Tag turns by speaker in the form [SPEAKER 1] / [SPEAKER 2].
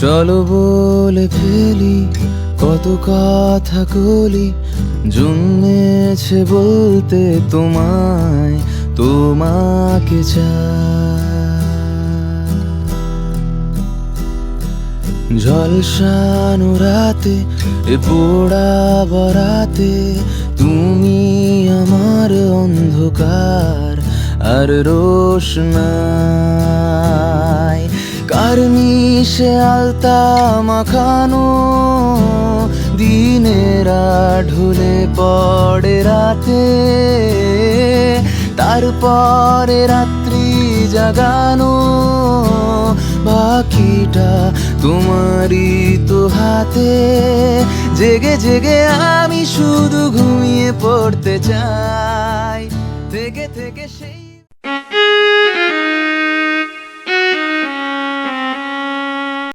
[SPEAKER 1] চলো বলে ফেলি কত কথা কলি, জন্মেছে বলতে তোমায়, তোমাকে চাই। ঝলসানো রাতে এ পোড়া বরাতে, তুমি আমার অন্ধকার আর রোশনাই। কার্নিশে আলতা মাখানো দিনেরা ঢলে পড়ে রাতে, তারপরে রাত্রি জাগানো বাকিটা তোমারই তো হাতে। জেগে জেগে আমি শুধু ঘুমিয়ে পড়তে চাই, থেকে থেকে